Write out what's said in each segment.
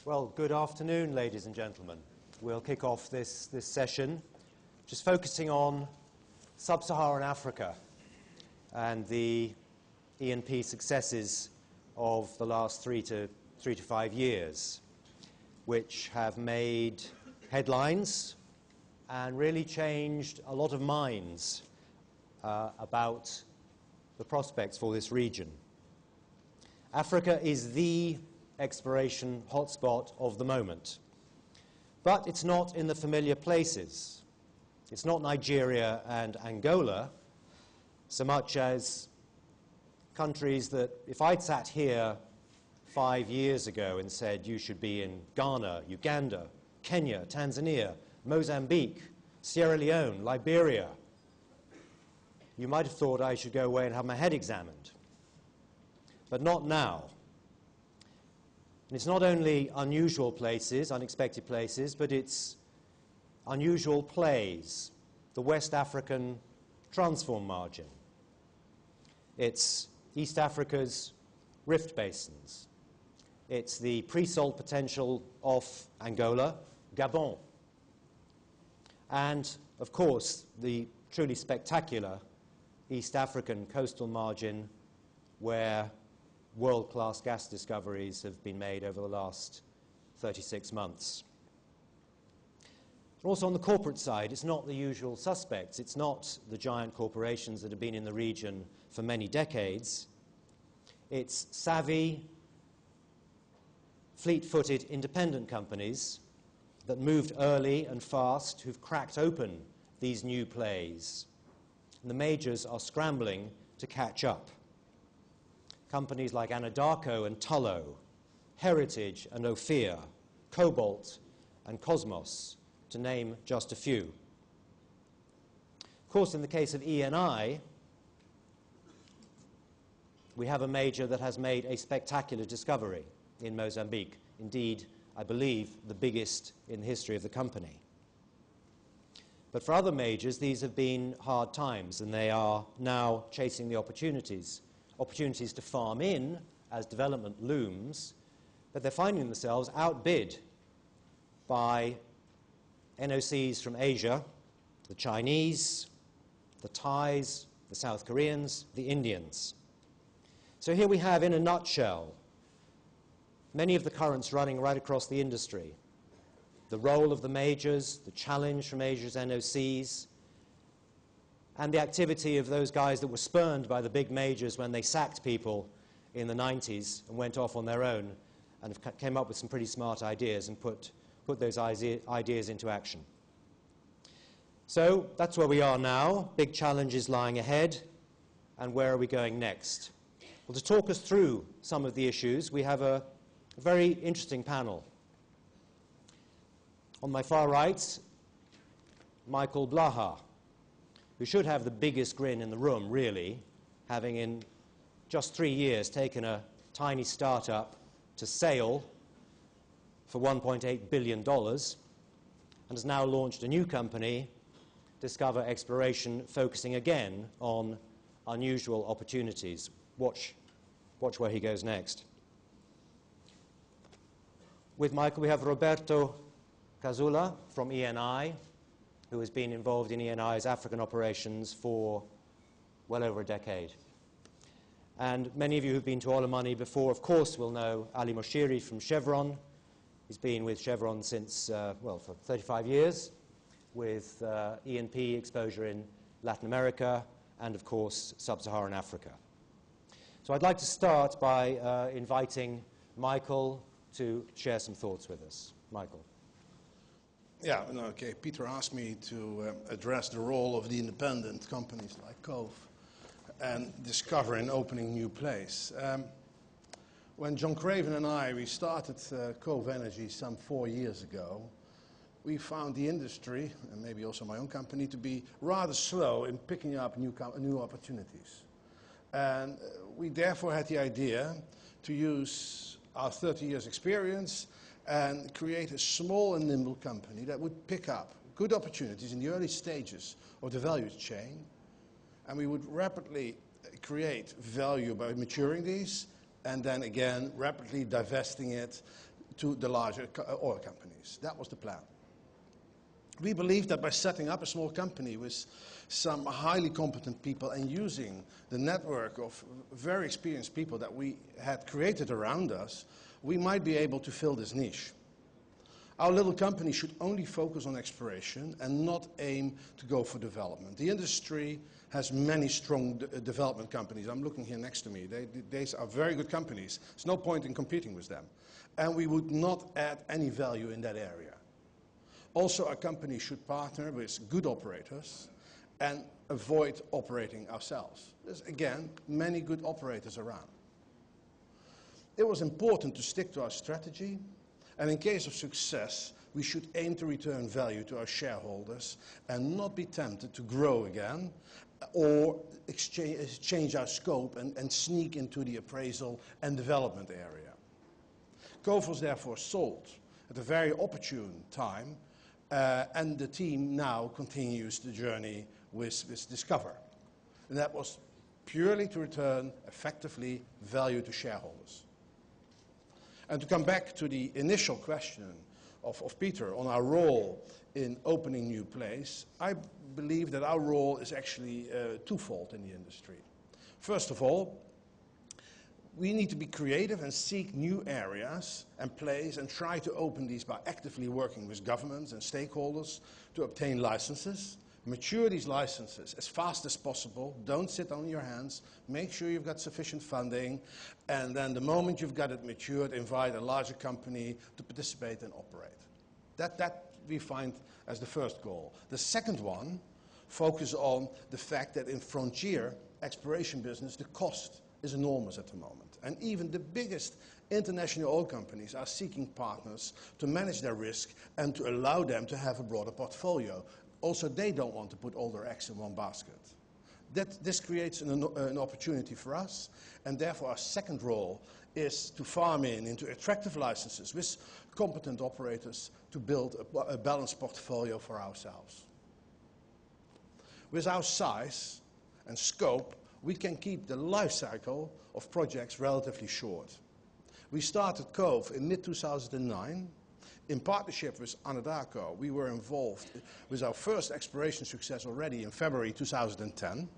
Well, good afternoon, ladies and gentlemen. We'll kick off this session just focusing on sub-Saharan Africa and the E&P successes of the last three to 5 years, which have made headlines and really changed a lot of minds about the prospects for this region. Africa is the exploration hotspot of the moment, but it's not in the familiar places. It's not Nigeria and Angola so much as countries that if I'd sat here 5 years ago and said you should be in Ghana, Uganda, Kenya, Tanzania, Mozambique, Sierra Leone, Liberia, you might have thought I should go away and have my head examined. But not now. And it's not only unusual places, unexpected places, but it's unusual plays. The West African transform margin. It's East Africa's rift basins. It's the pre-salt potential of Angola, Gabon. And, of course, the truly spectacular East African coastal margin where world-class gas discoveries have been made over the last 36 months. And also on the corporate side, it's not the usual suspects. It's not the giant corporations that have been in the region for many decades. It's savvy, fleet-footed independent companies that moved early and fast, who've cracked open these new plays. And the majors are scrambling to catch up. Companies like Anadarko and Tullow, Heritage and Ophir, Cobalt and Cosmos, to name just a few. Of course, in the case of ENI, we have a major that has made a spectacular discovery in Mozambique. Indeed, I believe the biggest in the history of the company. But for other majors, these have been hard times, and they are now chasing the opportunities to farm in as development looms, but they're finding themselves outbid by NOCs from Asia, the Chinese, the Thais, the South Koreans, the Indians. So here we have, in a nutshell, many of the currents running right across the industry. The role of the majors, the challenge from Asia's NOCs, and the activity of those guys that were spurned by the big majors when they sacked people in the 90s and went off on their own and came up with some pretty smart ideas and put those ideas into action. So that's where we are now. Big challenges lying ahead. And where are we going next? Well, to talk us through some of the issues, we have a very interesting panel. On my far right, Michael Blaha, who should have the biggest grin in the room, really, having in just 3 years taken a tiny startup to sale for $1.8 billion and has now launched a new company, Discover Exploration, focusing again on unusual opportunities. Watch where he goes next. With Michael, we have Roberto Casula from ENI, who has been involved in ENI's African operations for well over a decade. And many of you who've been to Oil Money before, of course, will know Ali Moshiri from Chevron. He's been with Chevron since, for 35 years, with E&P exposure in Latin America and, of course, sub-Saharan Africa. So I'd like to start by inviting Michael to share some thoughts with us. Michael. Yeah, okay. Peter asked me to address the role of the independent companies like Cove and discover and opening new plays. When John Craven and we started Cove Energy some 4 years ago, we found the industry, and maybe also my own company, to be rather slow in picking up new opportunities. And we therefore had the idea to use our 30 years experience and create a small and nimble company that would pick up good opportunities in the early stages of the value chain, and we would rapidly create value by maturing these, and then again rapidly divesting it to the larger oil companies. That was the plan. We believe that by setting up a small company with some highly competent people and using the network of very experienced people that we had created around us, we might be able to fill this niche. Our little company should only focus on exploration and not aim to go for development. The industry has many strong development companies. I'm looking here next to me. These are very good companies. There's no point in competing with them. And we would not add any value in that area. Also, our company should partner with good operators and avoid operating ourselves. There's, again, many good operators around. It was important to stick to our strategy, and in case of success, we should aim to return value to our shareholders and not be tempted to grow again or change our scope and sneak into the appraisal and development area. Cove was therefore sold at a very opportune time, and the team now continues the journey with Discover. And that was purely to return effectively value to shareholders. And to come back to the initial question of Peter on our role in opening new plays, I believe that our role is actually twofold in the industry. First of all, we need to be creative and seek new areas and plays and try to open these by actively working with governments and stakeholders to obtain licenses. Mature these licenses as fast as possible. Don't sit on your hands. Make sure you've got sufficient funding. And then the moment you've got it matured, invite a larger company to participate and operate. That we find as the first goal. The second one focuses on the fact that in frontier exploration business, the cost is enormous at the moment. And even the biggest international oil companies are seeking partners to manage their risk and to allow them to have a broader portfolio. Also, they don't want to put all their eggs in one basket. This creates an opportunity for us, and therefore our second role is to farm into attractive licenses with competent operators to build a balanced portfolio for ourselves. With our size and scope, we can keep the life cycle of projects relatively short. We started Cove in mid-2009. In partnership with Anadarko, we were involved with our first exploration success already in February 2010.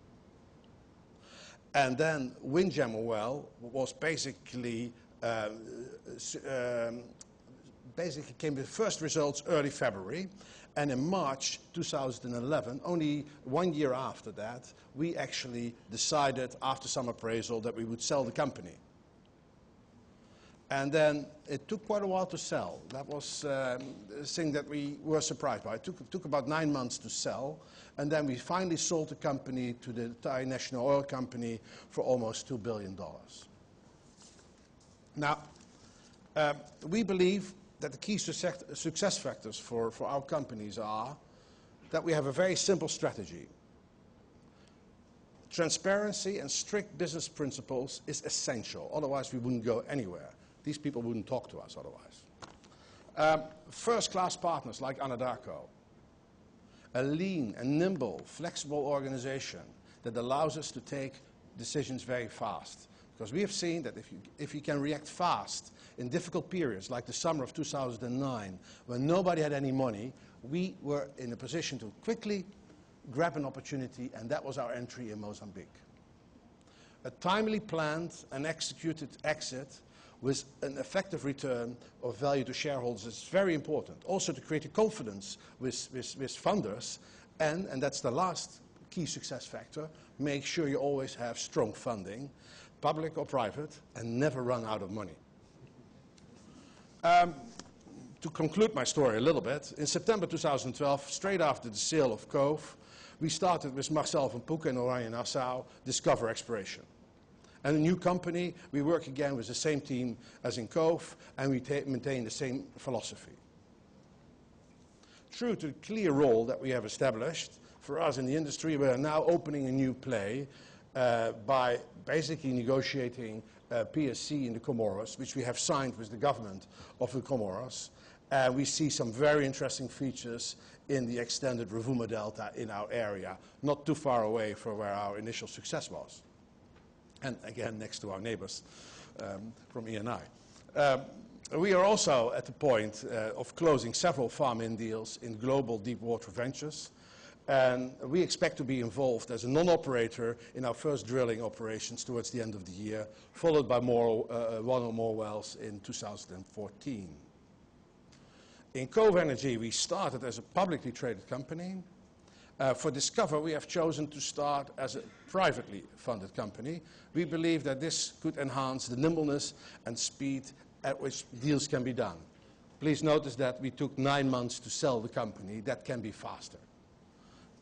And then Windjammer well was basically came with first results early February. And in March 2011, only 1 year after that, we actually decided after some appraisal that we would sell the company. And then it took quite a while to sell. That was the thing that we were surprised by. It took about 9 months to sell. And then we finally sold the company to the Thai National Oil Company for almost $2 billion. Now, we believe that the key success factors for our companies are that we have a very simple strategy. Transparency and strict business principles is essential. Otherwise, we wouldn't go anywhere. These people wouldn't talk to us otherwise. First-class partners like Anadarko. A lean and nimble, flexible organization that allows us to take decisions very fast. Because we have seen that if you can react fast in difficult periods, like the summer of 2009, when nobody had any money, we were in a position to quickly grab an opportunity, and that was our entry in Mozambique. A timely planned and executed exit with an effective return of value to shareholders is very important. Also to create a confidence with funders, and that's the last key success factor, make sure you always have strong funding, public or private, and never run out of money. To conclude my story a little bit, in September 2012, straight after the sale of Cove, we started with Marcel van Poek and Orion Nassau, Discover Exploration. And a new company, we work again with the same team as in Cove, and we maintain the same philosophy. True to the clear role that we have established, for us in the industry, we are now opening a new play by basically negotiating PSC in the Comoros, which we have signed with the government of the Comoros. We see some very interesting features in the extended Rovuma Delta in our area, not too far away from where our initial success was. And again, next to our neighbors from E&I. We are also at the point of closing several farm-in deals in global deep water ventures. And we expect to be involved as a non-operator in our first drilling operations towards the end of the year, followed by one or more wells in 2014. In Cove Energy, we started as a publicly traded company. For Discover, we have chosen to start as a privately funded company. We believe that this could enhance the nimbleness and speed at which deals can be done. Please notice that we took 9 months to sell the company. That can be faster.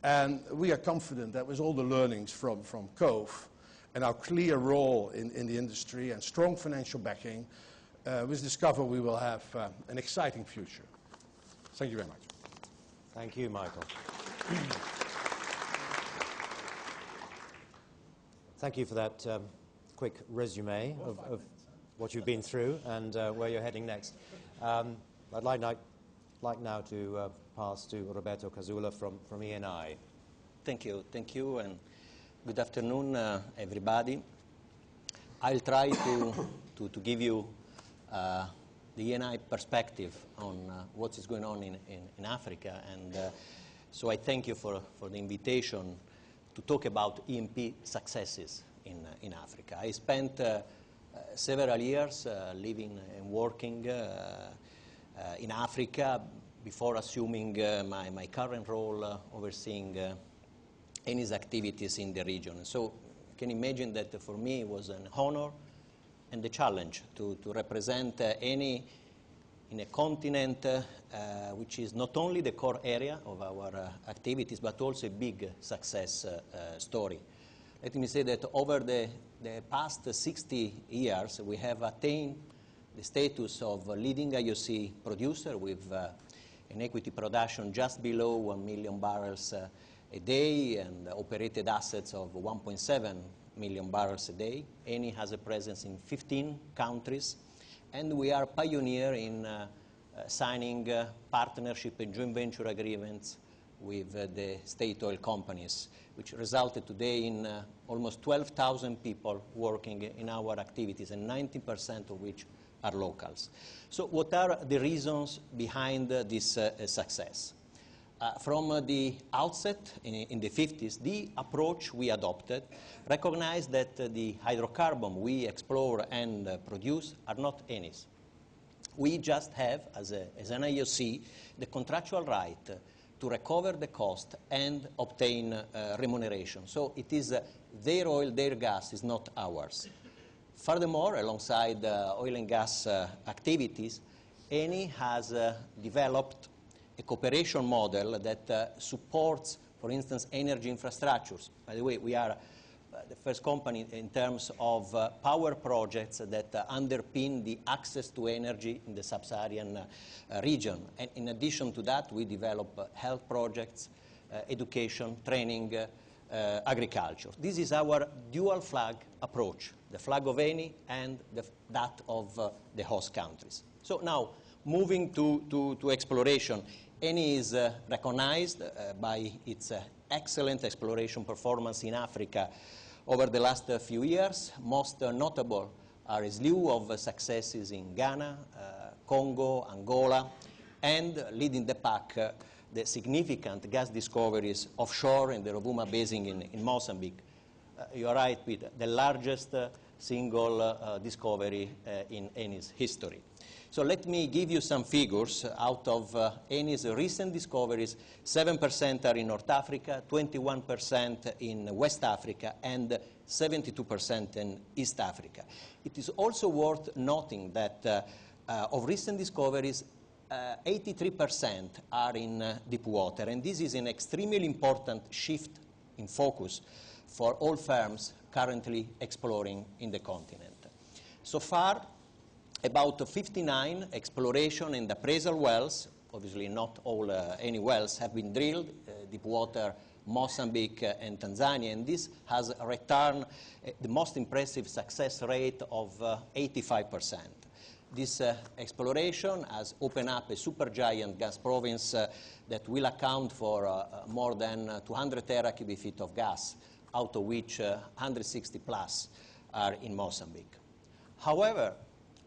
And we are confident that with all the learnings from Cove and our clear role in the industry and strong financial backing, with Discover we will have an exciting future. Thank you very much. Thank you, Michael. Thank you for that quick resume of what you've been through and where you're heading next. I'd like now to pass to Roberto Casula from ENI. Thank you, and good afternoon, everybody. I'll try to give you the ENI perspective on what is going on in Africa, and so I thank you for the invitation to talk about E&P successes in Africa. I spent several years living and working in Africa before assuming my current role overseeing Eni's activities in the region. And so you can imagine that for me it was an honor and a challenge to represent Eni in a continent which is not only the core area of our activities, but also a big success story. Let me say that over the past 60 years, we have attained the status of leading IOC producer with an equity production just below 1 million barrels a day and operated assets of 1.7 million barrels a day. Eni has a presence in 15 countries, and we are pioneer in signing partnership and joint venture agreements with the state oil companies, which resulted today in almost 12,000 people working in our activities, and 90% of which are locals. So what are the reasons behind this success? From the outset in the 50s, the approach we adopted recognized that the hydrocarbon we explore and produce are not Eni's. We just have, as an IOC, the contractual right to recover the cost and obtain remuneration. So it is their oil, their gas, is not ours. Furthermore, alongside oil and gas activities, Eni has developed a cooperation model that supports, for instance, energy infrastructures. By the way, we are the first company in terms of power projects that underpin the access to energy in the sub-Saharan region. And in addition to that, we develop health projects, education, training, agriculture. This is our dual flag approach, the flag of Eni and that of the host countries. So now, moving to exploration, Eni is recognized by its excellent exploration performance in Africa over the last few years. Most notable are a slew of successes in Ghana, Congo, Angola, and leading the pack, the significant gas discoveries offshore in the Rovuma Basin in Mozambique. You are right, Peter, the largest single discovery in Eni's history. So let me give you some figures. Out of Eni's recent discoveries, 7% are in North Africa, 21% in West Africa, and 72% in East Africa. It is also worth noting that of recent discoveries, 83% are in deep water, and this is an extremely important shift in focus for all firms currently exploring in the continent. So far, about 59 exploration and appraisal wells, obviously not all Eni wells, have been drilled, deep water, Mozambique and Tanzania, and this has returned the most impressive success rate of 85%. This exploration has opened up a supergiant gas province that will account for more than 200 teracubic feet of gas, out of which 160 plus are in Mozambique. However,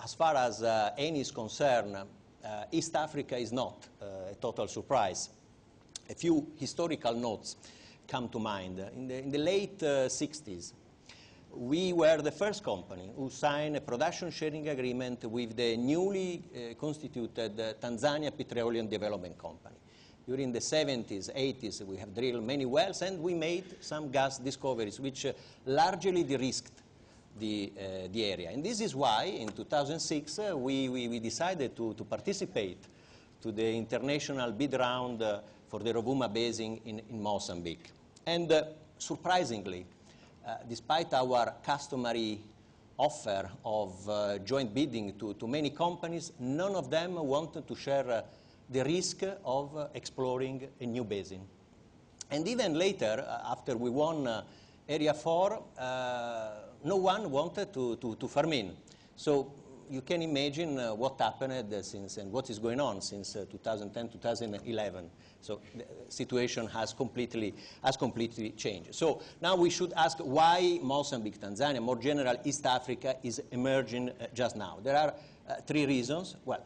as far as Eni is concerned, East Africa is not a total surprise. A few historical notes come to mind. In the late 60s, we were the first company who signed a production sharing agreement with the newly constituted Tanzania Petroleum Development Company. During the 70s, 80s, we have drilled many wells, and we made some gas discoveries, which largely de-risked the area. And this is why, in 2006, we decided to participate to the international bid round for the Rovuma Basin in Mozambique. And surprisingly, despite our customary offer of joint bidding to many companies, none of them wanted to share the risk of exploring a new basin. And even later, after we won Area 4, no one wanted to farm in. So you can imagine what happened since and what is going on since 2010, 2011. So the situation has completely changed. So now we should ask why Mozambique, Tanzania, more general East Africa is emerging just now. There are three reasons. Well,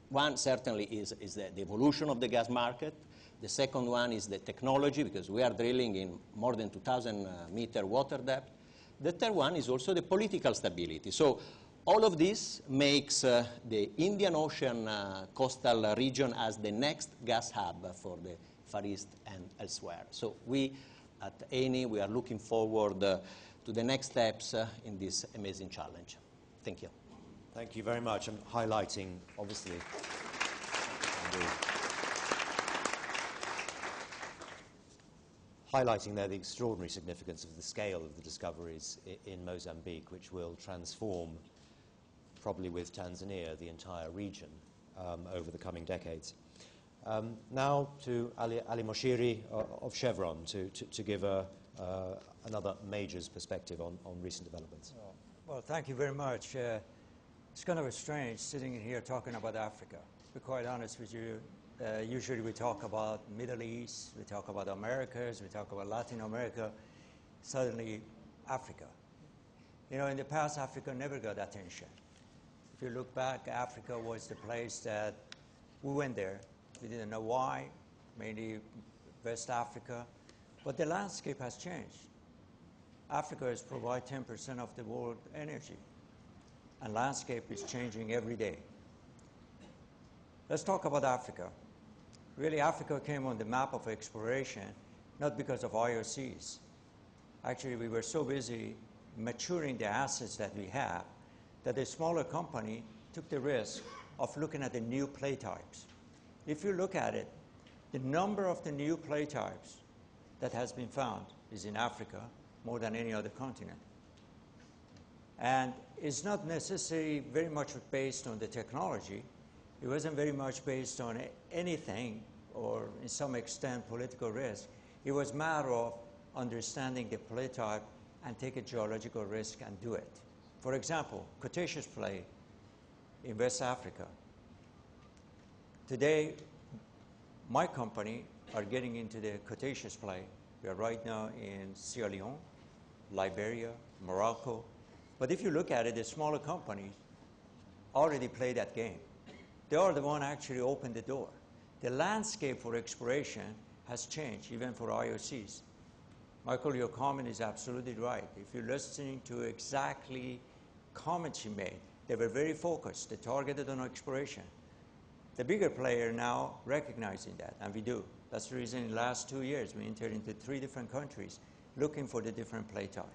one certainly is the evolution of the gas market. The second one is the technology, because we are drilling in more than 2,000 meter water depth. The third one is also the political stability. So all of this makes the Indian Ocean coastal region as the next gas hub for the Far East and elsewhere. So we at Eni, we are looking forward to the next steps in this amazing challenge. Thank you. Thank you very much. I'm highlighting, obviously, highlighting there the extraordinary significance of the scale of the discoveries in Mozambique, which will transform, probably with Tanzania, the entire region over the coming decades. Now to Ali Moshiri of Chevron to give another major's perspective on recent developments. Well, thank you very much. It's kind of strange sitting in here talking about Africa. To be quite honest with you, usually we talk about Middle East, we talk about Americas, we talk about Latin America, suddenly Africa. You know, in the past, Africa never got attention. If you look back, Africa was the place that we went there. We didn't know why, mainly West Africa, but the landscape has changed. Africa has provided 10% of the world energy, and landscape is changing every day. Let's talk about Africa. Really, Africa came on the map of exploration, not because of IOCs. Actually, we were so busy maturing the assets that we have that a smaller company took the risk of looking at the new play types. If you look at it, the number of the new play types that has been found is in Africa more than any other continent. And it's not necessarily very much based on the technology. It wasn't very much based on anything or, in some extent, political risk. It was a matter of understanding the play type and take a geological risk and do it. For example, Cretaceous play in West Africa. Today, my company are getting into the Cretaceous play. We are right now in Sierra Leone, Liberia, Morocco. But if you look at it, the smaller companies already play that game. They are the one actually opened the door. The landscape for exploration has changed, even for IOCs. Michael, your comment is absolutely right. If you're listening to exactly comments you made, they were very focused. They targeted on exploration. The bigger player now recognizing that, and we do. That's the reason in the last 2 years we entered into 3 different countries looking for the different play type.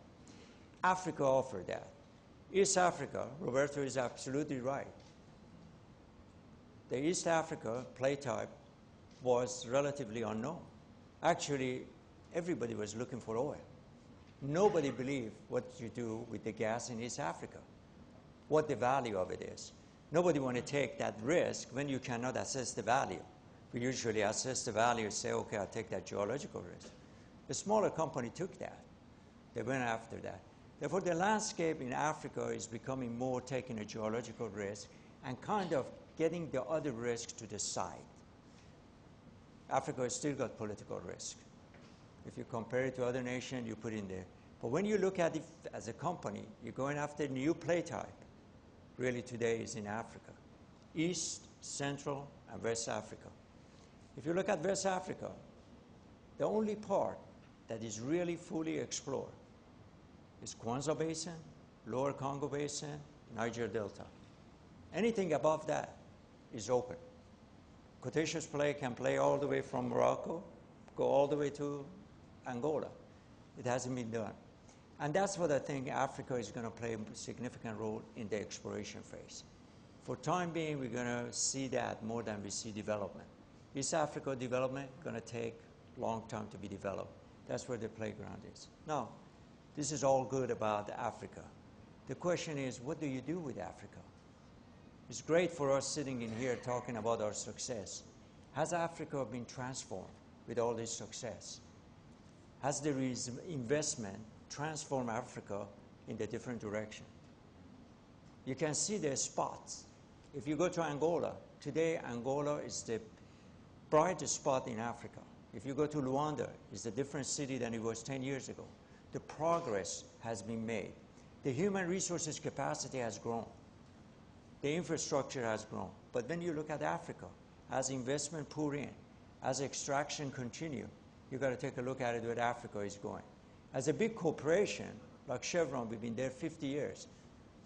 Africa offered that. East Africa, Roberto is absolutely right. The East Africa play type was relatively unknown. Actually, everybody was looking for oil. Nobody believed what you do with the gas in East Africa, what the value of it is. Nobody want to take that risk when you cannot assess the value. We usually assess the value and say, okay, I'll take that geological risk. The smaller company took that. They went after that. Therefore, the landscape in Africa is becoming more taking a geological risk and kind of getting the other risks to the side. Africa has still got political risk. If you compare it to other nations, you put in there. But when you look at it as a company, you're going after new play type. really today is in Africa. East, Central, and West Africa. If you look at West Africa, the only part that is really fully explored is Kwanza Basin, Lower Congo Basin, Niger Delta. Anything above that is open. Cretaceous play can play all the way from Morocco, go all the way to Angola. It hasn't been done. And that's what I think Africa is going to play a significant role in the exploration phase. For time being, we're going to see that more than we see development. East Africa development going to take a long time to be developed. That's where the playground is. Now, this is all good about Africa. The question is, what do you do with Africa? It's great for us sitting in here talking about our success. Has Africa been transformed with all this success? Has the investment transformed Africa in a different direction? You can see the spots. If you go to Angola, today Angola is the brightest spot in Africa. If you go to Luanda, it's a different city than it was 10 years ago. The progress has been made. The human resources capacity has grown. The infrastructure has grown. But when you look at Africa, as investment pour in, as extraction continue, you've got to take a look at it where Africa is going. As a big corporation, like Chevron, we've been there 50 years.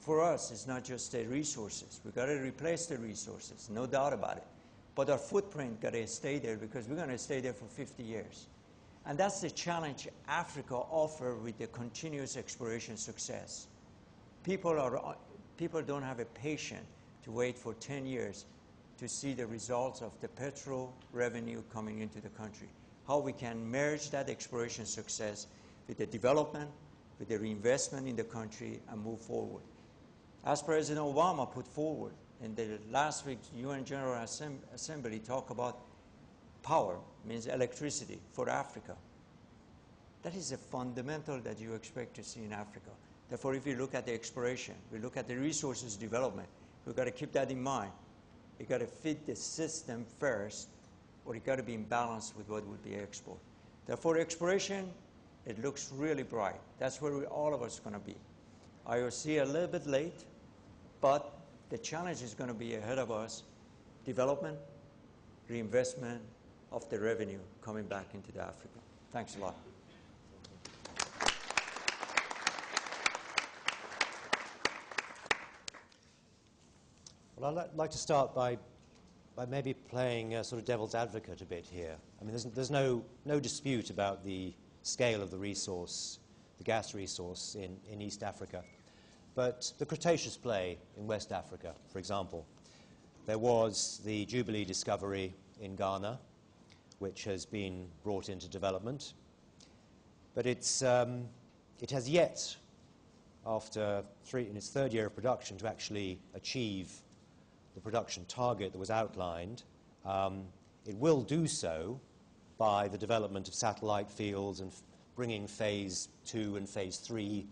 For us, it's not just the resources. We've got to replace the resources, no doubt about it. But our footprint got to stay there because we're going to stay there for 50 years. And that's the challenge Africa offers with the continuous exploration success. People don't have a patience to wait for 10 years to see the results of the petrol revenue coming into the country. How we can merge that exploration success with the development, with the reinvestment in the country, and move forward. As President Obama put forward in the last week's UN General Assembly, talk about power, means electricity for Africa. That is a fundamental that you expect to see in Africa. Therefore, if you look at the exploration, we look at the resources development, we've got to keep that in mind. You've got to fit the system first, or you've got to be in balance with what would be export. Therefore, exploration, it looks really bright. That's where all of us are going to be. IOC a little bit late, but the challenge is going to be ahead of us. Development, reinvestment of the revenue coming back into the Africa. Thanks a lot. Well, I'd like to start by maybe playing sort of devil's advocate a bit here. I mean, there's no dispute about the scale of the resource, the gas resource in East Africa. But the Cretaceous play in West Africa, for example, there was the Jubilee discovery in Ghana, which has been brought into development. But it has yet, in its third year of production, to actually achieve the production target that was outlined. It will do so by the development of satellite fields and bringing phase 2 and phase 3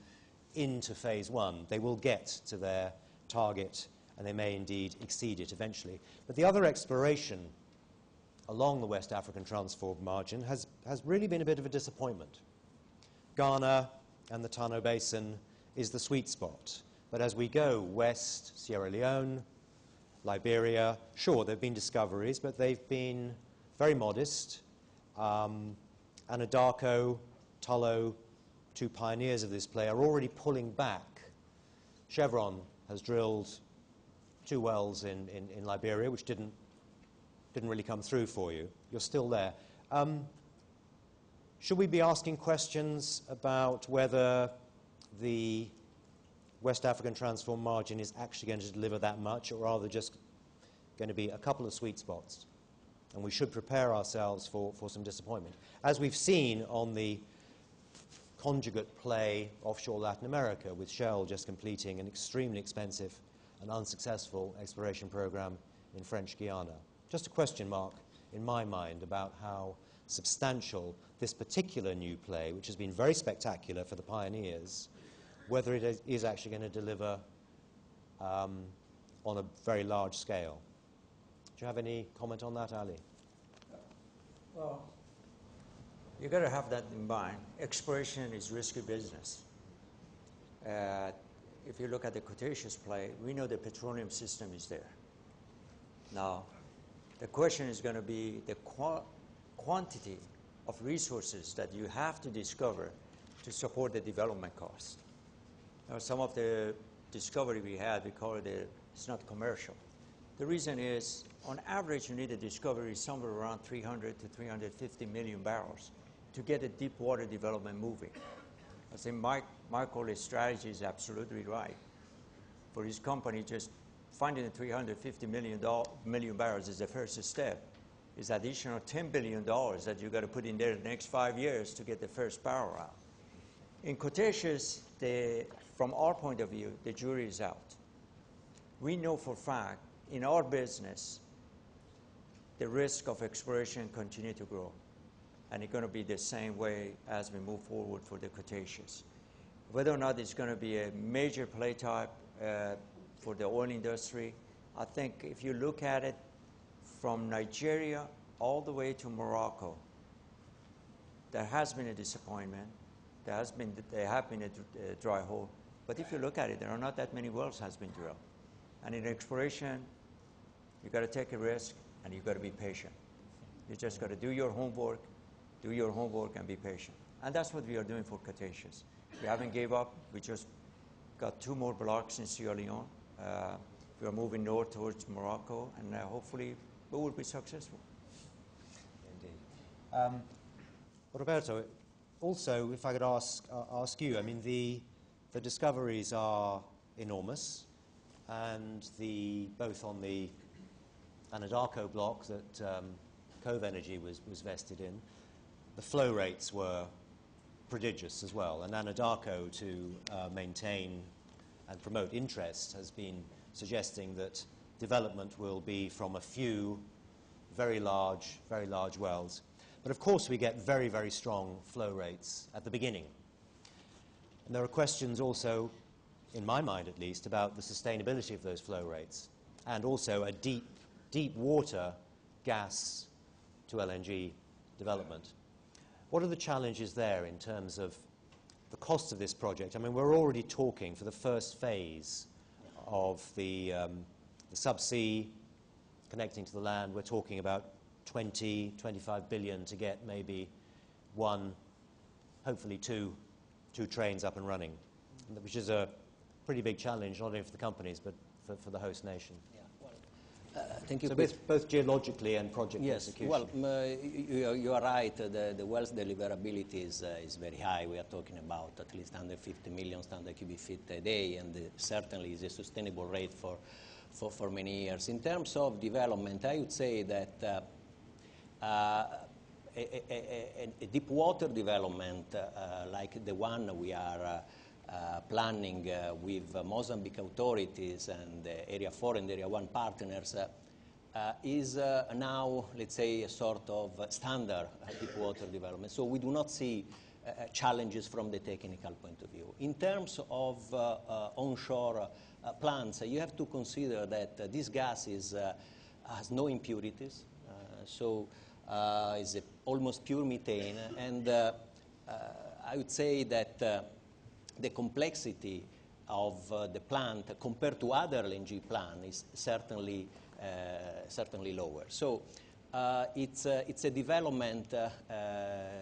into phase 1. They will get to their target, and they may indeed exceed it eventually. But the other exploration along the West African Transform margin has really been a bit of a disappointment. Ghana and the Tano Basin is the sweet spot. But as we go west, Sierra Leone, Liberia, sure, there have been discoveries, but they've been very modest. Anadarko, Tullow, two pioneers of this play, are already pulling back. Chevron has drilled 2 wells in Liberia, which didn't really come through for you. You're still there. Should we be asking questions about whether the West African Transform margin is actually going to deliver that much, or are there just going to be a couple of sweet spots? And we should prepare ourselves for some disappointment. As we've seen on the conjugate play offshore Latin America, with Shell just completing an extremely expensive and unsuccessful exploration program in French Guiana. Just a question mark in my mind about how substantial this particular new play, which has been very spectacular for the pioneers, whether it is actually going to deliver on a very large scale. Do you have any comment on that, Ali? Well, you've got to have that in mind. Exploration is risky business. if you look at the Cretaceous play, we know the petroleum system is there. Now, the question is going to be the quantity of resources that you have to discover to support the development cost. Now, some of the discovery we had, we call it it's not commercial. The reason is, on average, you need a discovery somewhere around 300 to 350 million barrels to get a deep water development moving. I think Michael's strategy is absolutely right. For his company, just finding the 350 million barrels is the first step. Is additional $10 billion that you got to put in there the next 5 years to get the first barrel out. In Cretaceous, from our point of view, the jury is out. We know for a fact, in our business, the risk of exploration continue to grow. And it's going to be the same way as we move forward for the Cretaceous. Whether or not it's going to be a major play type for the oil industry, I think if you look at it from Nigeria all the way to Morocco, there has been a disappointment. There have been a dry hole. But if you look at it, there are not that many wells has been drilled. And in exploration, you got to take a risk, and you got to be patient. You just got to do your homework and be patient. And that's what we are doing for Cretaceous. We haven't gave up. We just got 2 more blocks in Sierra Leone. We are moving north towards Morocco, and hopefully we will be successful. Indeed. Roberto, also, if I could ask you, I mean, the discoveries are enormous, and both on the Anadarko block that Cove Energy was vested in, the flow rates were prodigious as well. And Anadarko, to maintain and promote interest, has been suggesting that development will be from a few very large wells. But of course we get very, very strong flow rates at the beginning. And there are questions also, in my mind at least, about the sustainability of those flow rates, and also a deep water gas to LNG development. What are the challenges there in terms of the cost of this project? I mean, we're already talking for the first phase of the subsea connecting to the land. We're talking about 25 billion to get maybe 1, hopefully two trains up and running, which is a pretty big challenge, not only for the companies, but for the host nation. Yeah, well, thank you. So both geologically and project execution. Well, you are right. The well's deliverability is very high. We are talking about at least 150 million standard cubic feet a day, and certainly is a sustainable rate for many years. In terms of development, I would say that a deep water development like the one we are planning with Mozambique authorities and Area 4 and Area 1 partners is now, let's say, a sort of standard deep water development. So we do not see challenges from the technical point of view. In terms of onshore plants, you have to consider that this gas has no impurities, so is almost pure methane, and I would say that the complexity of the plant compared to other LNG plants is certainly lower. So it's a development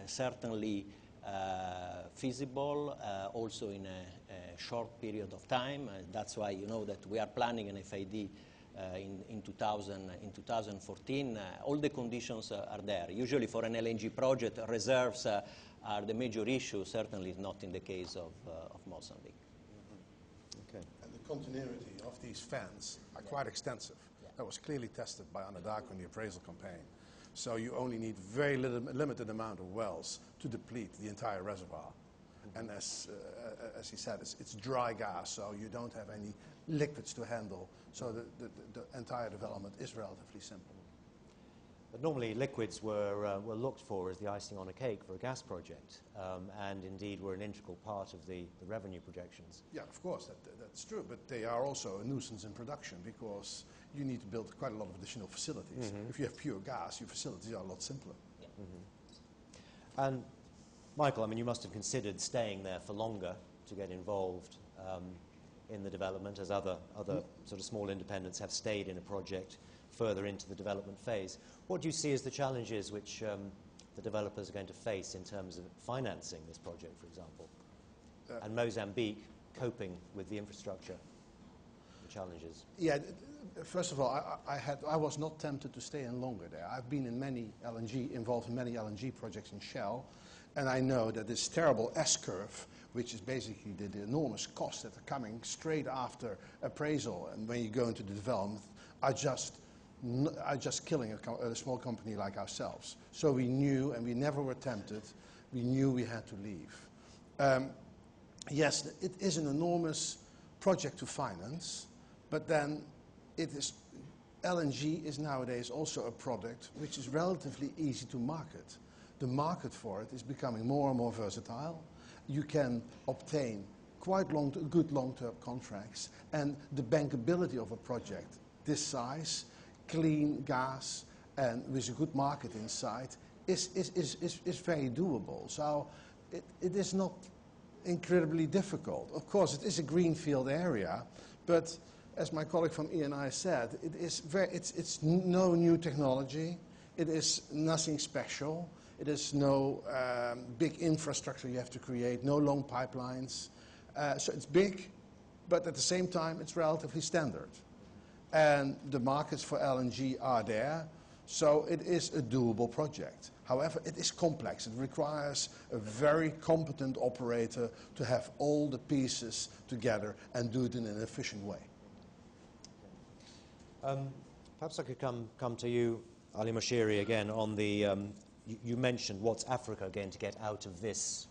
certainly feasible, also in a short period of time. That's why you know that we are planning an FID in 2014. All the conditions are there. Usually for an LNG project, reserves are the major issue, certainly not in the case of Mozambique. Mm-hmm. Okay. And the continuity of these fans are quite extensive. Yeah. That was clearly tested by Anadarko in the appraisal campaign. So you only need very limited amount of wells to deplete the entire reservoir. Mm-hmm. And as he said, it's dry gas, so you don't have any liquids to handle. So the entire development is relatively simple. But normally liquids were looked for as the icing on a cake for a gas project, and indeed were an integral part of the revenue projections. Yeah, of course, that's true, but they are also a nuisance in production because you need to build quite a lot of additional facilities. Mm-hmm. If you have pure gas, your facilities are a lot simpler. Yeah. Mm-hmm. And Michael, I mean, you must have considered staying there for longer to get involved in the development, as other sort of small independents have stayed in a project further into the development phase. What do you see as the challenges which the developers are going to face in terms of financing this project, for example? And Mozambique coping with the infrastructure, the challenges? Yeah, first of all, I was not tempted to stay in longer there. I've been involved in many LNG projects in Shell, and I know that this terrible S-curve, which is basically the enormous costs that are coming straight after appraisal, and when you go into the development, are just killing a small company like ourselves. So we knew, and we never were tempted, we knew we had to leave. Yes, it is an enormous project to finance, but then LNG is nowadays also a product which is relatively easy to market. The market for it is becoming more and more versatile. You can obtain quite good long-term contracts, and the bankability of a project this size, clean gas, and with a good market inside, is very doable. So it is not incredibly difficult. Of course, it is a greenfield area, but as my colleague from ENI said, it's no new technology. It is nothing special. It is no big infrastructure you have to create, no long pipelines. So it's big, but at the same time, it's relatively standard. And the markets for LNG are there, so it is a doable project. However, it is complex. It requires a very competent operator to have all the pieces together and do it in an efficient way. Perhaps I could come to you, Ali Moshiri, again on the, you mentioned what's Africa going to get out of this.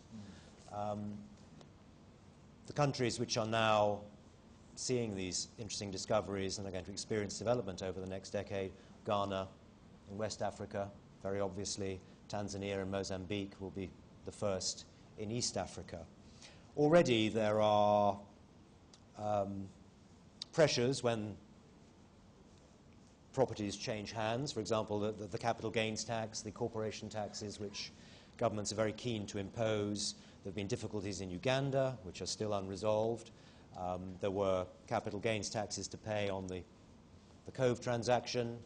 The countries which are now seeing these interesting discoveries and are going to experience development over the next decade, Ghana in West Africa, very obviously, Tanzania and Mozambique will be the first in East Africa. Already there are pressures when properties change hands. For example, the capital gains tax, the corporation taxes, which governments are very keen to impose. There have been difficulties in Uganda, which are still unresolved. There were capital gains taxes to pay on the Cove transaction,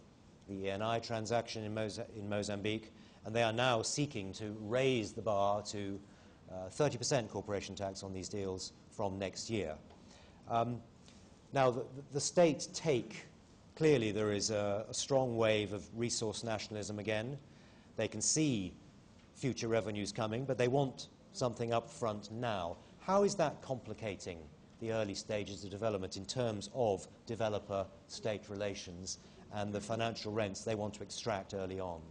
the ENI transaction in Mozambique, and they are now seeking to raise the bar to 30% corporation tax on these deals from next year. Now, the state take, clearly there is a strong wave of resource nationalism again. They can see future revenues coming, but they want something up front now. How is that complicating the early stages of development in terms of developer-state relations and the financial rents they want to extract early on?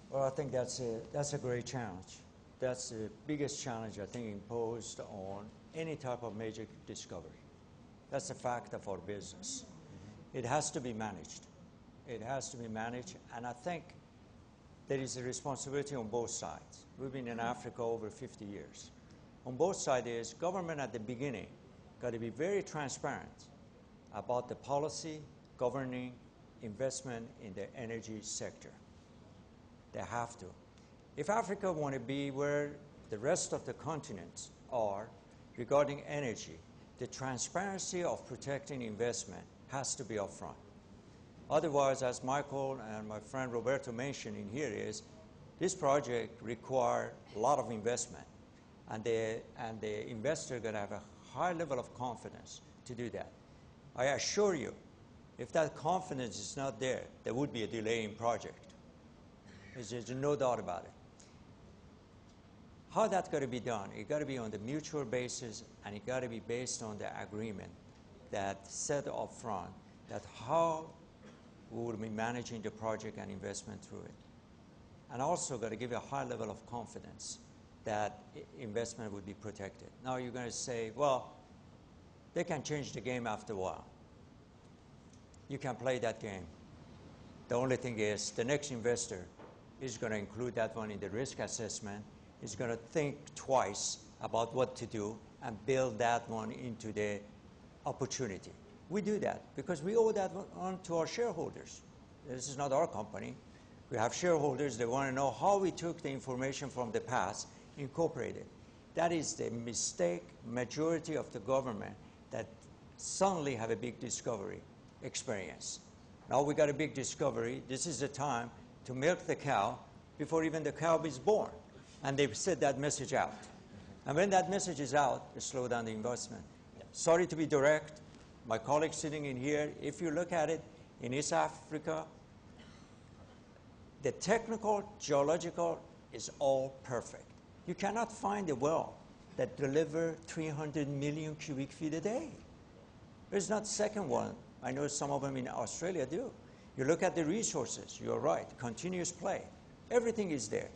Well, I think that's a great challenge. That's the biggest challenge, I think, imposed on any type of major discovery. That's a factor for business. It has to be managed. It has to be managed, and I think there is a responsibility on both sides. We've been in Africa over 50 years. On both sides is government at the beginning got to be very transparent about the policy governing investment in the energy sector. They have to. If Africa want to be where the rest of the continents are regarding energy, the transparency of protecting investment has to be upfront. Otherwise, as Michael and my friend Roberto mentioned in here is, this project requires a lot of investment, and the investor got to have a high level of confidence to do that. I assure you, if that confidence is not there, there would be a delay in project. There's no doubt about it. How that's got to be done? It got to be on the mutual basis, and it got to be based on the agreement that set up front that how we will be managing the project and investment through it. And also got to give a high level of confidence that investment would be protected. Now you're going to say, well, they can change the game after a while. You can play that game. The only thing is the next investor is going to include that one in the risk assessment, is going to think twice about what to do and build that one into the opportunity. We do that because we owe that on to our shareholders. This is not our company. We have shareholders that want to know how we took the information from the past, incorporated. That is the mistake majority of the government, that suddenly have a big discovery experience. Now we got a big discovery. This is the time to milk the cow before even the cow is born. And they've sent that message out. And when that message is out, they slow down the investment. Sorry to be direct. My colleagues sitting in here, if you look at it, in East Africa, the technical, geological is all perfect. You cannot find a well that delivers 300 million cubic feet a day. There's not a second one. I know some of them in Australia do. You look at the resources, you're right, continuous play. Everything is there.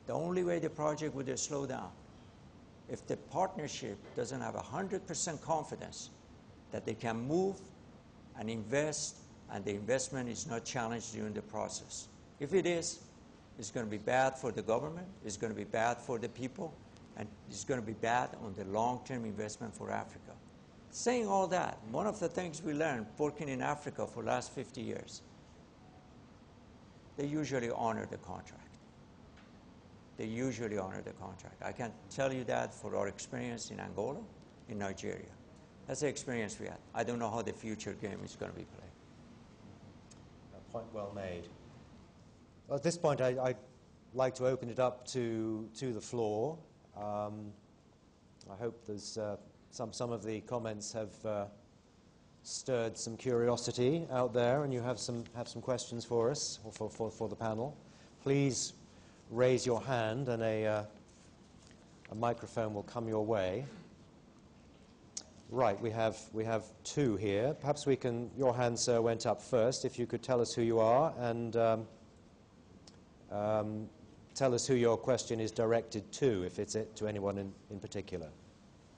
The only way the project would slow down, if the partnership doesn't have 100% confidence that they can move and invest, and the investment is not challenged during the process. If it is, it's going to be bad for the government, it's going to be bad for the people, and it's going to be bad on the long-term investment for Africa. Saying all that, one of the things we learned working in Africa for the last 50 years, they usually honor the contract. They usually honor the contract. I can tell you that for our experience in Angola, in Nigeria. That's the experience we had. I don't know how the future game is going to be played. A point well made. Well, at this point, I'd like to open it up to the floor. I hope there's some of the comments have stirred some curiosity out there, and you have some questions for us or for the panel. Please raise your hand, and a microphone will come your way. Right, we have two here. Perhaps we can. Your hand, sir, went up first. If you could tell us who you are and tell us who your question is directed to, if it's to anyone in particular.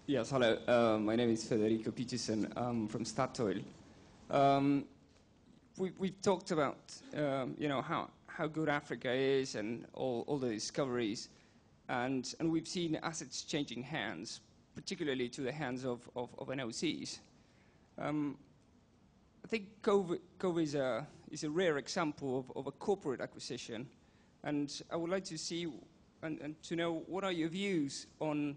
Yes, hello. My name is Federico Peterson. I'm from Statoil. We've talked about how good Africa is and all the discoveries, and we've seen assets changing hands, particularly to the hands of NOCs. I think Cove is a rare example of a corporate acquisition, and I would like to see and to know what are your views on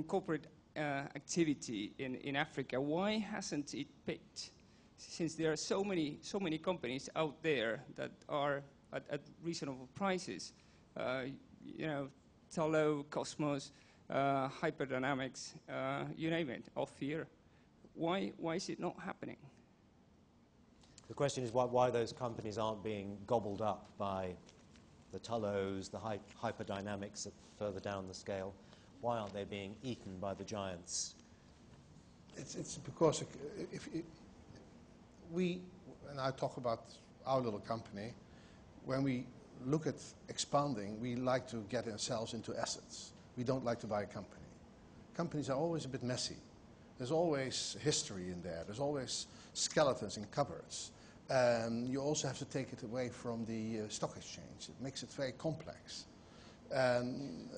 corporate activity in Africa. Why hasn't it picked? Since there are so many companies out there that are at reasonable prices, Tullow, Cosmos, Hyperdynamics, you name it, Ophir. Why is it not happening? The question is why those companies aren't being gobbled up by the Tullows, the Hyperdynamics further down the scale. Why aren't they being eaten by the giants? It's because we, and I talk about our little company, when we look at expanding, we like to get ourselves into assets. We don't like to buy a company. Companies are always a bit messy. There's always history in there. There's always skeletons in cupboards. And you also have to take it away from the stock exchange. It makes it very complex. And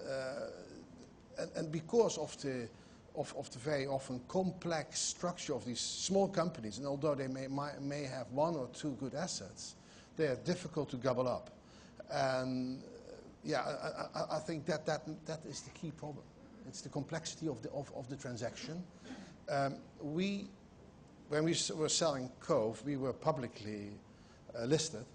because of the very often complex structure of these small companies, and although they may have one or two good assets, they are difficult to gobble up. And I think that is the key problem. It's the complexity of the transaction. When we were selling Cove, we were publicly listed,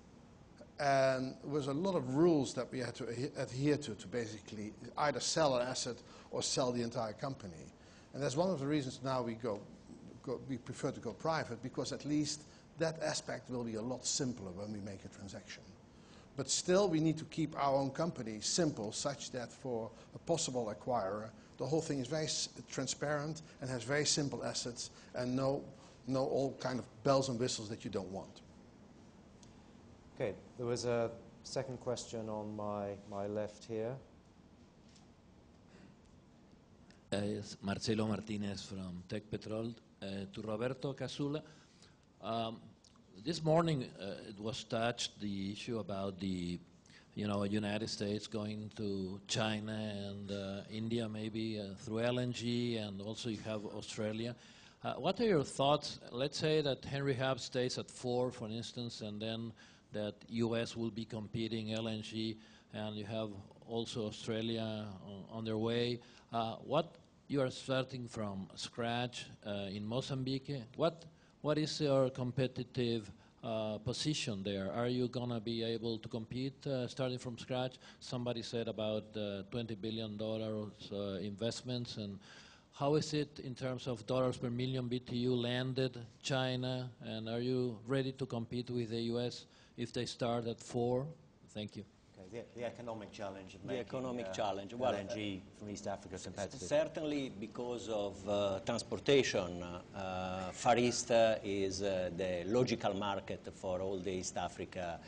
and there was a lot of rules that we had to adhere to basically either sell an asset or sell the entire company. And that's one of the reasons now we prefer to go private, because at least that aspect will be a lot simpler when we make a transaction. But still, we need to keep our own company simple, such that for a possible acquirer, the whole thing is very transparent and has very simple assets and no all kind of bells and whistles that you don't want. Okay, there was a second question on my left here. Yes, Marcelo Martinez from Tech Petrol. To Roberto Casula. This morning it was touched, the issue about the United States going to China and India maybe through LNG, and also you have Australia. What are your thoughts? Let's say that Henry Hub stays at 4, for instance, and then that U.S. will be competing LNG, and you have also Australia on their way. What you are starting from scratch in Mozambique. What is your competitive position there? Are you going to be able to compete starting from scratch? Somebody said about $20 billion investments. And how is it in terms of dollars per million BTU landed, China? And are you ready to compete with the U.S. if they start at 4? Thank you. Okay, the economic challenge of making Well, LNG from East Africa competitive. Certainly because of transportation, Far East is the logical market for all the East Africa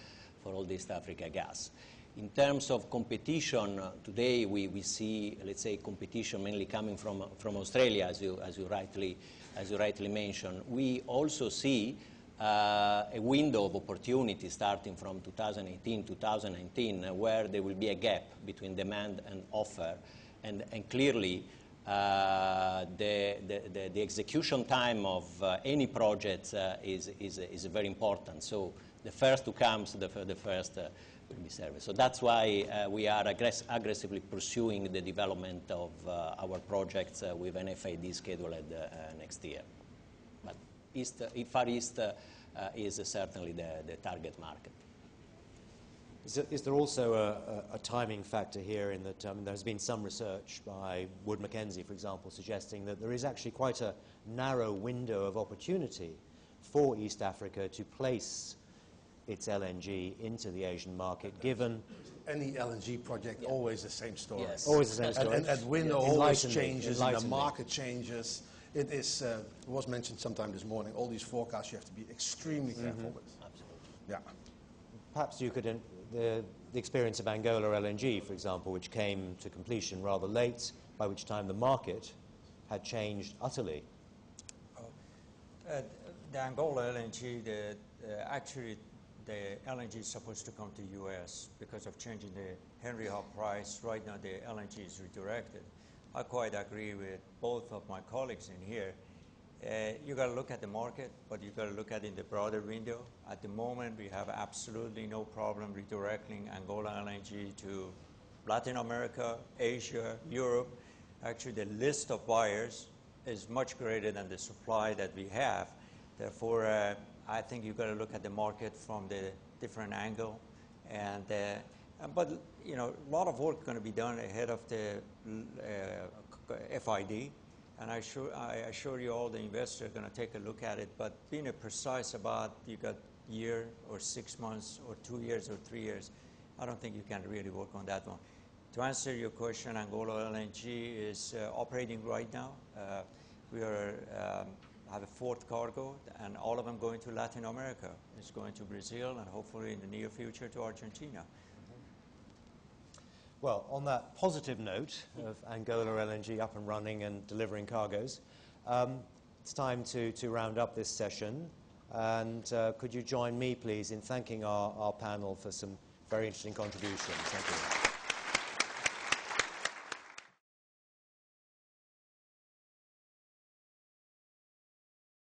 gas. In terms of competition, today we see, let's say, competition mainly coming from Australia, as you rightly mentioned. We also see a window of opportunity starting from 2018-2019, where there will be a gap between demand and offer, and clearly the execution time of any project is very important. So the first who comes, the first will be serviced. So that's why we are aggressively pursuing the development of our projects with an FID scheduled next year. But Far East is certainly the target market. Is there also a timing factor here in that there's been some research by Wood Mackenzie, for example, suggesting that there is actually quite a narrow window of opportunity for East Africa to place its LNG into the Asian market, given... Any LNG project, always the same story. Yes. Always the same story. And that window always changes, and the market changes. It is, it was mentioned sometime this morning, all these forecasts you have to be extremely careful with. Absolutely. Yeah. Perhaps you could, the experience of Angola LNG, for example, which came to completion rather late, by which time the market had changed utterly. The Angola LNG, actually the LNG is supposed to come to U.S. because of changing the Henry Hub price. Right now the LNG is redirected. I quite agree with both of my colleagues in here. You got to look at the market, but you got to look at it in the broader window. At the moment, we have absolutely no problem redirecting Angola LNG to Latin America, Asia, Europe. Actually, the list of buyers is much greater than the supply that we have. Therefore, I think you got to look at the market from the different angle. And but you know, a lot of work going to be done ahead of the FID. And I assure you all the investors are going to take a look at it. But being precise about you got year or 6 months or 2 years or 3 years, I don't think you can really work on that one. To answer your question, Angola LNG is operating right now. We have a 4th cargo, and all of them going to Latin America. It's going to Brazil, and hopefully in the near future to Argentina. Well, on that positive note of Angola LNG up and running and delivering cargoes, it's time to round up this session. And could you join me, please, in thanking our panel for some very interesting contributions. Thank you.